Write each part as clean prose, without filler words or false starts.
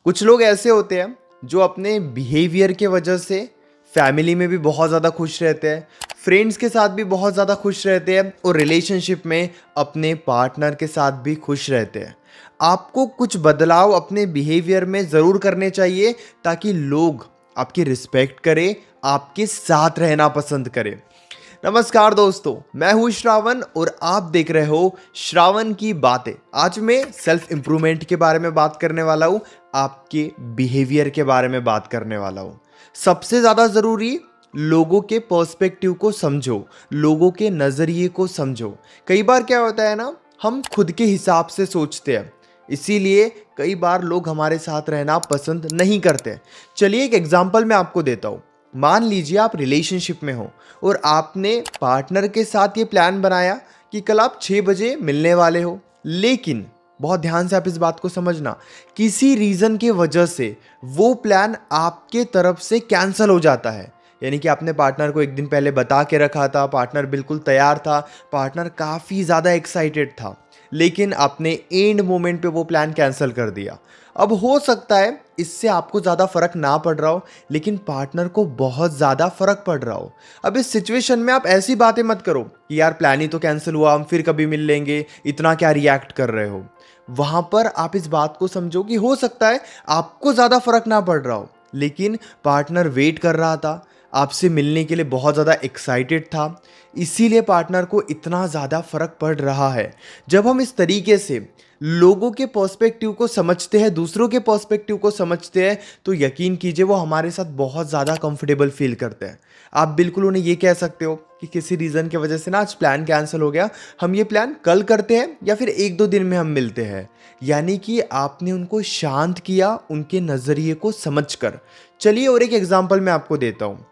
कुछ लोग ऐसे होते हैं जो अपने बिहेवियर के वजह से फैमिली में भी बहुत ज़्यादा खुश रहते हैं, फ्रेंड्स के साथ भी बहुत ज़्यादा खुश रहते हैं और रिलेशनशिप में अपने पार्टनर के साथ भी खुश रहते हैं। आपको कुछ बदलाव अपने बिहेवियर में ज़रूर करने चाहिए ताकि लोग आपकी रिस्पेक्ट करें, आपके साथ रहना पसंद करें। नमस्कार दोस्तों, मैं हूं श्रावण और आप देख रहे हो श्रावण की बातें। आज मैं सेल्फ इंप्रूवमेंट के बारे में बात करने वाला हूं, आपके बिहेवियर के बारे में बात करने वाला हूं। सबसे ज़्यादा ज़रूरी, लोगों के पर्सपेक्टिव को समझो, लोगों के नज़रिए को समझो। कई बार क्या होता है ना, हम खुद के हिसाब से सोचते हैं, इसीलिए कई बार लोग हमारे साथ रहना पसंद नहीं करते। चलिए एक एग्जाम्पल मैं आपको देता हूँ। मान लीजिए आप रिलेशनशिप में हो और आपने पार्टनर के साथ ये प्लान बनाया कि कल आप 6 बजे मिलने वाले हो, लेकिन बहुत ध्यान से आप इस बात को समझना, किसी रीज़न के वजह से वो प्लान आपके तरफ से कैंसिल हो जाता है। यानी कि आपने पार्टनर को एक दिन पहले बता के रखा था, पार्टनर बिल्कुल तैयार था, पार्टनर काफ़ी ज़्यादा एक्साइटेड था, लेकिन आपने एंड मोमेंट पे वो प्लान कैंसिल कर दिया। अब हो सकता है इससे आपको ज़्यादा फर्क ना पड़ रहा हो, लेकिन पार्टनर को बहुत ज़्यादा फर्क पड़ रहा हो। अब इस सिचुएशन में आप ऐसी बातें मत करो कि यार प्लान ही तो कैंसिल हुआ, हम फिर कभी मिल लेंगे, इतना क्या रिएक्ट कर रहे हो। वहां पर आप इस बात को समझो कि हो सकता है आपको ज़्यादा फर्क ना पड़ रहा हो, लेकिन पार्टनर वेट कर रहा था, आपसे मिलने के लिए बहुत ज़्यादा एक्साइटेड था, इसीलिए पार्टनर को इतना ज़्यादा फर्क पड़ रहा है। जब हम इस तरीके से लोगों के पर्सपेक्टिव को समझते हैं, दूसरों के पर्सपेक्टिव को समझते हैं, तो यकीन कीजिए वो हमारे साथ बहुत ज़्यादा कंफर्टेबल फील करते हैं। आप बिल्कुल उन्हें ये कह सकते हो कि किसी रीज़न की वजह से ना आज प्लान कैंसिल हो गया, हम ये प्लान कल करते हैं या फिर 1-2 दिन में हम मिलते हैं। यानी कि आपने उनको शांत किया, उनके नज़रिए को समझकर। चलिए और एक एग्जाम्पल मैं आपको देता हूँ।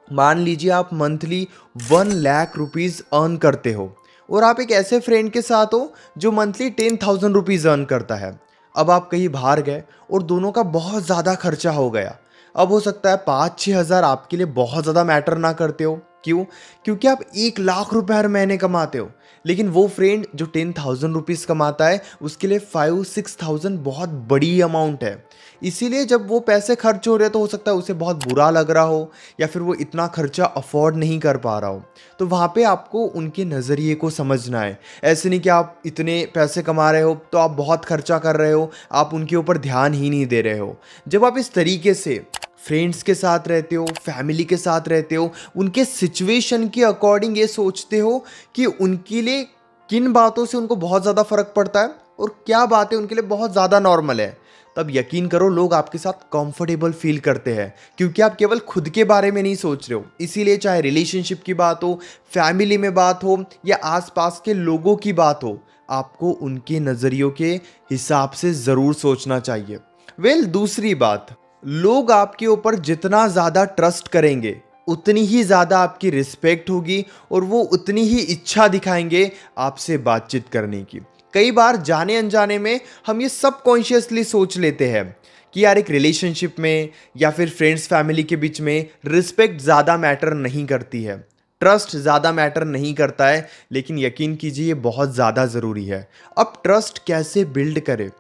मान लीजिए आप मंथली 1 लाख रुपीज़ अर्न करते हो और आप एक ऐसे फ्रेंड के साथ हो जो मंथली 10,000 रुपीज़ अर्न करता है। अब आप कहीं बाहर गए और दोनों का बहुत ज़्यादा खर्चा हो गया। अब हो सकता है 5-6 हज़ार आपके लिए बहुत ज़्यादा मैटर ना करते हो। क्यों? क्योंकि आप 1 लाख रुपए हर महीने कमाते हो, लेकिन वो फ्रेंड जो 10,000 रुपीज़ कमाता है उसके लिए 5-6 थाउजेंड बहुत बड़ी अमाउंट है। इसीलिए जब वो पैसे खर्च हो रहे हैं तो हो सकता है उसे बहुत बुरा लग रहा हो या फिर वो इतना खर्चा अफोर्ड नहीं कर पा रहा हो। तो वहाँ पे आपको उनके नज़रिए को समझना है। ऐसे नहीं कि आप इतने पैसे कमा रहे हो तो आप बहुत खर्चा कर रहे हो, आप उनके ऊपर ध्यान ही नहीं दे रहे हो। जब आप इस तरीके से फ्रेंड्स के साथ रहते हो, फैमिली के साथ रहते हो, उनके सिचुएशन के अकॉर्डिंग ये सोचते हो कि उनके लिए किन बातों से उनको बहुत ज़्यादा फर्क पड़ता है और क्या बातें उनके लिए बहुत ज़्यादा नॉर्मल है, तब यकीन करो लोग आपके साथ कंफर्टेबल फील करते हैं, क्योंकि आप केवल खुद के बारे में नहीं सोच रहे हो। इसीलिए चाहे रिलेशनशिप की बात हो, फैमिली में बात हो या आसपास के लोगों की बात हो, आपको उनके नज़रियों के हिसाब से ज़रूर सोचना चाहिए। दूसरी बात, लोग आपके ऊपर जितना ज़्यादा ट्रस्ट करेंगे उतनी ही ज़्यादा आपकी रिस्पेक्ट होगी और वो उतनी ही इच्छा दिखाएंगे आपसे बातचीत करने की। कई बार जाने अनजाने में हम ये सब कॉन्शियसली सोच लेते हैं कि यार एक रिलेशनशिप में या फिर फ्रेंड्स फैमिली के बीच में रिस्पेक्ट ज़्यादा मैटर नहीं करती है, ट्रस्ट ज़्यादा मैटर नहीं करता है, लेकिन यकीन कीजिए ये बहुत ज़्यादा ज़रूरी है। अब ट्रस्ट कैसे बिल्ड करें,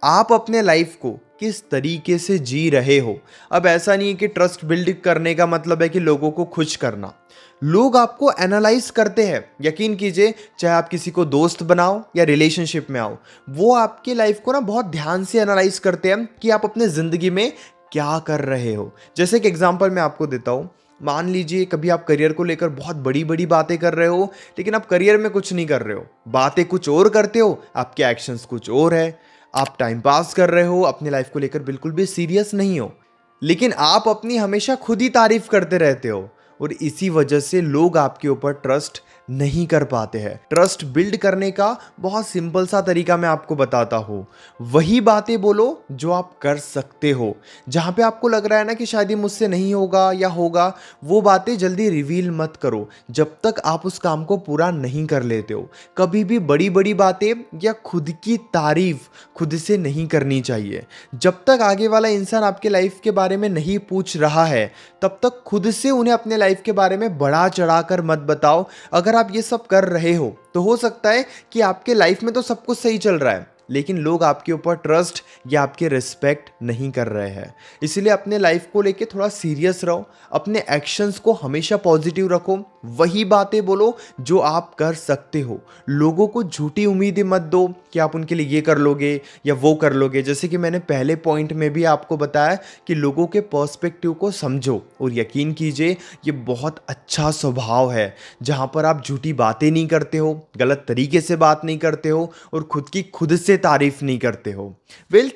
आप अपने लाइफ को किस तरीके से जी रहे हो। अब ऐसा नहीं है कि ट्रस्ट बिल्ड करने का मतलब है कि लोगों को खुश करना। लोग आपको एनालाइज करते हैं, यकीन कीजिए, चाहे आप किसी को दोस्त बनाओ या रिलेशनशिप में आओ, वो आपके लाइफ को ना बहुत ध्यान से एनालाइज करते हैं कि आप अपने ज़िंदगी में क्या कर रहे हो। जैसे कि एग्जांपल मैं आपको देता हूँ। मान लीजिए कभी आप करियर को लेकर बहुत बड़ी बड़ी बातें कर रहे हो, लेकिन आप करियर में कुछ नहीं कर रहे हो, बातें कुछ और करते हो, आपके एक्शंस कुछ और है। आप टाइम पास कर रहे हो, अपनी लाइफ को लेकर बिल्कुल भी सीरियस नहीं हो, लेकिन आप अपनी हमेशा खुद ही तारीफ करते रहते हो और इसी वजह से लोग आपके ऊपर ट्रस्ट नहीं कर पाते हैं। ट्रस्ट बिल्ड करने का बहुत सिंपल सा तरीका मैं आपको बताता हूँ। वही बातें बोलो जो आप कर सकते हो। जहाँ पे आपको लग रहा है ना कि शायद ये मुझसे नहीं होगा या होगा, वो बातें जल्दी रिवील मत करो जब तक आप उस काम को पूरा नहीं कर लेते हो। कभी भी बड़ी बड़ी बातें या खुद की तारीफ खुद से नहीं करनी चाहिए। जब तक आगे वाला इंसान आपके लाइफ के बारे में नहीं पूछ रहा है, तब तक खुद से उन्हें अपने लाइफ के बारे में बढ़ा चढ़ाकर मत बताओ। अगर आप ये सब कर रहे हो तो हो सकता है कि आपके लाइफ में तो सब कुछ सही चल रहा है, लेकिन लोग आपके ऊपर ट्रस्ट या आपके रिस्पेक्ट नहीं कर रहे हैं। इसीलिए अपने लाइफ को लेके थोड़ा सीरियस रहो, अपने एक्शंस को हमेशा पॉजिटिव रखो, वही बातें बोलो जो आप कर सकते हो। लोगों को झूठी उम्मीदें मत दो कि आप उनके लिए ये कर लोगे या वो कर लोगे। जैसे कि मैंने पहले पॉइंट में भी आपको बताया कि लोगों के पर्सपेक्टिव को समझो, और यकीन कीजिए ये बहुत अच्छा स्वभाव है जहाँ पर आप झूठी बातें नहीं करते हो, गलत तरीके से बात नहीं करते हो और खुद की खुद से तारीफ नहीं करते हो।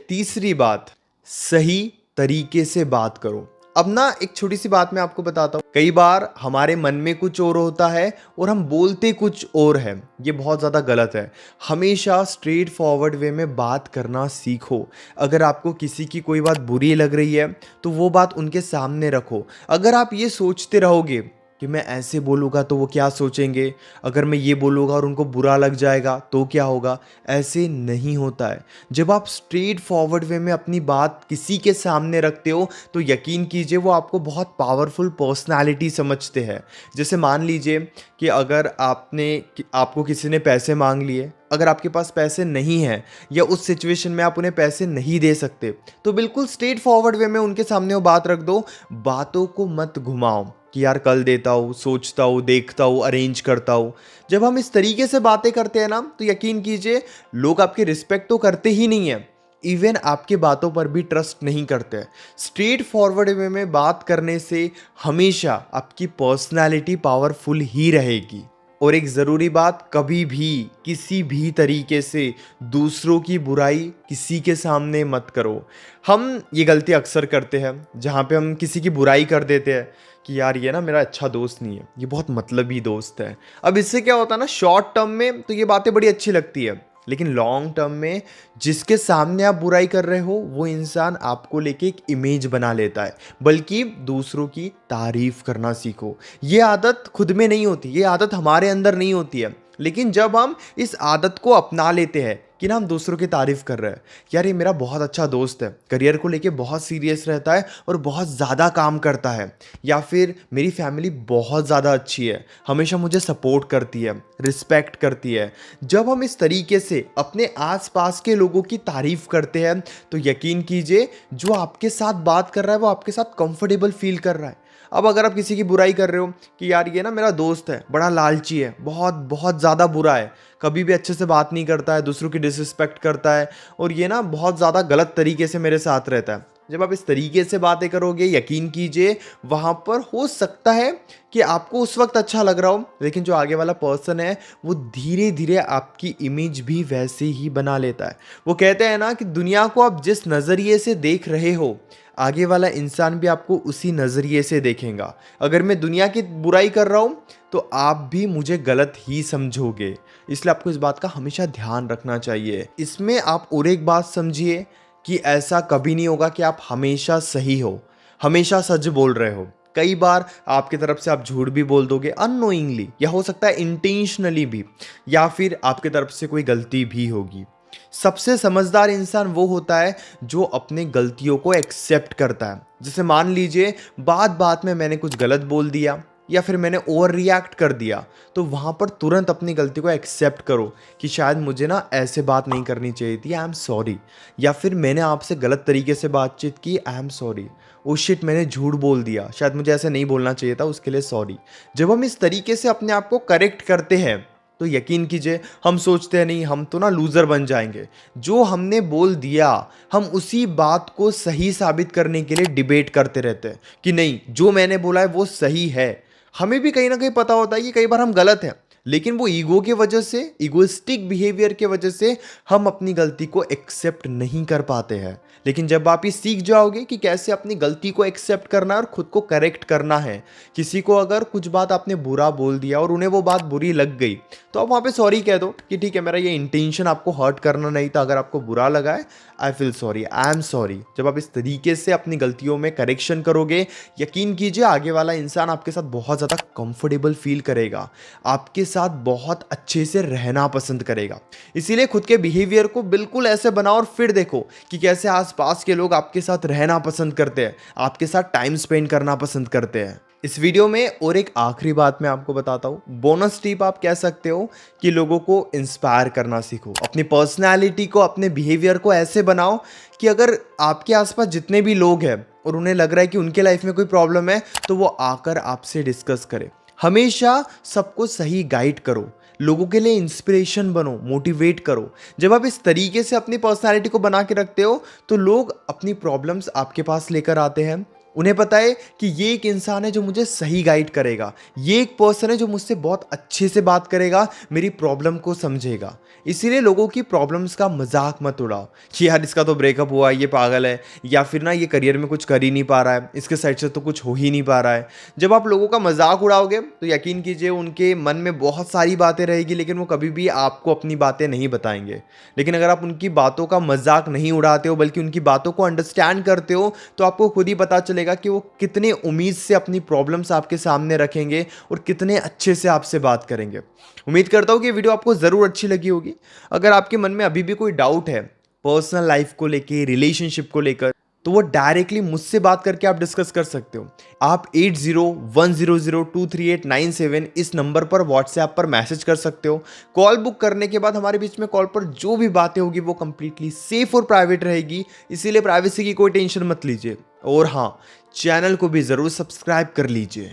तीसरी बात, सही तरीके से बात करो। अब ना एक छोटी सी बात मैं आपको बताता हूँ, कई बार हमारे मन में कुछ और होता है और हम बोलते कुछ और है। ये बहुत ज़्यादा गलत है। हमेशा स्ट्रेट फॉरवर्ड वे में बात करना सीखो। अगर आपको किसी की कोई बात बुरी लग रही है तो वो बात उनके सामने रखो। अगर आप ये सोचते रहोगे कि मैं ऐसे बोलूँगा तो वो क्या सोचेंगे, अगर मैं ये बोलूँगा और उनको बुरा लग जाएगा तो क्या होगा, ऐसे नहीं होता है। जब आप स्ट्रेट फॉरवर्ड वे में अपनी बात किसी के सामने रखते हो तो यकीन कीजिए वो आपको बहुत पावरफुल पर्सनालिटी समझते हैं। जैसे मान लीजिए कि अगर आपको किसी ने पैसे मांग लिए, अगर आपके पास पैसे नहीं हैं या उस सिचुएशन में आप उन्हें पैसे नहीं दे सकते, तो बिल्कुल स्ट्रेट फॉरवर्ड वे में उनके सामने वो बात रख दो। बातों को मत घुमाओ कि यार कल देता हूँ, सोचता हूँ, देखता हूँ, अरेंज करता हूँ। जब हम इस तरीके से बातें करते हैं ना तो यकीन कीजिए लोग आपकी रिस्पेक्ट तो करते ही नहीं है, इवन आपके बातों पर भी ट्रस्ट नहीं करते। स्ट्रेट फॉरवर्ड वे में बात करने से हमेशा आपकी पर्सनालिटी पावरफुल ही रहेगी। और एक ज़रूरी बात, कभी भी किसी भी तरीके से दूसरों की बुराई किसी के सामने मत करो। हम ये गलती अक्सर करते हैं जहाँ पे हम किसी की बुराई कर देते हैं कि यार ये ना मेरा अच्छा दोस्त नहीं है, ये बहुत मतलबी दोस्त है। अब इससे क्या होता है ना, शॉर्ट टर्म में तो ये बातें बड़ी अच्छी लगती है, लेकिन लॉन्ग टर्म में जिसके सामने आप बुराई कर रहे हो वो इंसान आपको लेके एक इमेज बना लेता है। बल्कि दूसरों की तारीफ करना सीखो। ये आदत खुद में नहीं होती, ये आदत हमारे अंदर नहीं होती है, लेकिन जब हम इस आदत को अपना लेते हैं कि ना हम दूसरों की तारीफ कर रहे हैं, यार ये मेरा बहुत अच्छा दोस्त है, करियर को लेके बहुत सीरियस रहता है और बहुत ज़्यादा काम करता है, या फिर मेरी फैमिली बहुत ज़्यादा अच्छी है, हमेशा मुझे सपोर्ट करती है, रिस्पेक्ट करती है। जब हम इस तरीके से अपने आसपास के लोगों की तारीफ करते हैं तो यकीन कीजिए जो आपके साथ बात कर रहा है वो आपके साथ कंफर्टेबल फील कर रहा है। अब अगर आप किसी की बुराई कर रहे हो कि यार ये ना मेरा दोस्त है, बड़ा लालची है, बहुत बहुत ज़्यादा बुरा है, कभी भी अच्छे से बात नहीं करता है, दूसरों की डिसरिस्पेक्ट करता है और ये ना बहुत ज़्यादा गलत तरीके से मेरे साथ रहता है, जब आप इस तरीके से बातें करोगे यकीन कीजिए वहाँ पर हो सकता है कि आपको उस वक्त अच्छा लग रहा हो, लेकिन जो आगे वाला पर्सन है वो धीरे धीरे आपकी इमेज भी वैसे ही बना लेता है। वो कहते हैं ना कि दुनिया को आप जिस नज़रिए से देख रहे हो आगे वाला इंसान भी आपको उसी नज़रिए से देखेगा। अगर मैं दुनिया की बुराई कर रहा हूँ तो आप भी मुझे गलत ही समझोगे, इसलिए आपको इस बात का हमेशा ध्यान रखना चाहिए। इसमें आप और एक बात समझिए कि ऐसा कभी नहीं होगा कि आप हमेशा सही हो, हमेशा सच बोल रहे हो। कई बार आपकी तरफ से आप झूठ भी बोल दोगे अननोइंगली, या हो सकता है इंटेंशनली भी, या फिर आपकी तरफ से कोई गलती भी होगी। सबसे समझदार इंसान वो होता है जो अपने गलतियों को एक्सेप्ट करता है। जैसे मान लीजिए बात बात में मैंने कुछ गलत बोल दिया या फिर मैंने ओवर रिएक्ट कर दिया, तो वहाँ पर तुरंत अपनी गलती को एक्सेप्ट करो कि शायद मुझे ना ऐसे बात नहीं करनी चाहिए थी, आई एम सॉरी। या फिर मैंने आपसे गलत तरीके से बातचीत की, I am sorry. Oh shit, मैंने झूठ बोल दिया, शायद मुझे ऐसे नहीं बोलना चाहिए था, उसके लिए सॉरी। जब हम इस तरीके से अपने आप को करेक्ट करते हैं तो यकीन कीजिए हम सोचते हैं नहीं हम तो ना लूज़र बन जाएंगे। जो हमने बोल दिया हम उसी बात को सही साबित करने के लिए डिबेट करते रहते हैं कि नहीं जो मैंने बोला है वो सही है। हमें भी कहीं ना कहीं पता होता है कि कई बार हम गलत हैं, लेकिन वो ईगो की वजह से, ईगोइस्टिक बिहेवियर की वजह से हम अपनी गलती को एक्सेप्ट नहीं कर पाते हैं। लेकिन जब आप ये सीख जाओगे कि कैसे अपनी गलती को एक्सेप्ट करना है और खुद को करेक्ट करना है, किसी को अगर कुछ बात आपने बुरा बोल दिया और उन्हें वो बात बुरी लग गई तो आप वहाँ पे सॉरी कह दो कि ठीक है मेरा ये इंटेंशन आपको हर्ट करना नहीं था, अगर आपको बुरा लगा है I feel sorry, I am sorry. जब आप इस तरीके से अपनी गलतियों में करेक्शन करोगे यकीन कीजिए आगे वाला इंसान आपके साथ बहुत ज़्यादा कंफर्टेबल फील करेगा, आपके साथ बहुत अच्छे से रहना पसंद करेगा। इसीलिए खुद के बिहेवियर को बिल्कुल ऐसे बनाओ और फिर देखो कि कैसे आसपास के लोग आपके साथ रहना पसंद करते हैं, आपके साथ टाइम स्पेंड करना पसंद करते हैं। इस वीडियो में और एक आखिरी बात मैं आपको बताता हूँ, बोनस टिप आप कह सकते हो कि लोगों को इंस्पायर करना सीखो। अपनी पर्सनालिटी को, अपने बिहेवियर को ऐसे बनाओ कि अगर आपके आसपास जितने भी लोग हैं और उन्हें लग रहा है कि उनके लाइफ में कोई प्रॉब्लम है तो वो आकर आपसे डिस्कस करें। हमेशा सबको सही गाइड करो, लोगों के लिए इंस्पिरेशन बनो, मोटिवेट करो। जब आप इस तरीके से अपनी पर्सनालिटी को बना के रखते हो तो लोग अपनी प्रॉब्लम्स आपके पास लेकर आते हैं। उन्हें पता है कि ये एक इंसान है जो मुझे सही गाइड करेगा, ये एक पर्सन है जो मुझसे बहुत अच्छे से बात करेगा, मेरी प्रॉब्लम को समझेगा। इसीलिए लोगों की प्रॉब्लम्स का मजाक मत उड़ाओ कि यार इसका तो ब्रेकअप हुआ, ये पागल है, या फिर ना ये करियर में कुछ कर ही नहीं पा रहा है, इसके साइड से तो कुछ हो ही नहीं पा रहा है। जब आप लोगों का मजाक उड़ाओगे तो यकीन कीजिए उनके मन में बहुत सारी बातें रहेगी, लेकिन वो कभी भी आपको अपनी बातें नहीं बताएंगे। लेकिन अगर आप उनकी बातों का मजाक नहीं उड़ाते हो बल्कि उनकी बातों को अंडरस्टैंड करते हो तो आपको खुद ही पता चलेगा कि वो कितने उम्मीद से अपनी प्रॉब्लम्स आपके सामने रखेंगे और कितने अच्छे से आपसे बात करेंगे। उम्मीद करता हूँ कि ये वीडियो आपको ज़रूर अच्छी लगी होगी। अगर आपके मन में अभी भी कोई डाउट है पर्सनल लाइफ को लेके, रिलेशनशिप को लेकर, तो वो डायरेक्टली मुझसे बात करके आप डिस्कस कर सकते हो। आप 8010023897 इस नंबर पर व्हाट्सएप पर मैसेज कर सकते हो। कॉल बुक करने के बाद हमारे बीच में कॉल पर जो भी बातें होगी वो कंप्लीटली सेफ और प्राइवेट रहेगी, इसीलिए प्राइवेसी की कोई टेंशन मत लीजिए। और हाँ, चैनल को भी ज़रूर सब्सक्राइब कर लीजिए।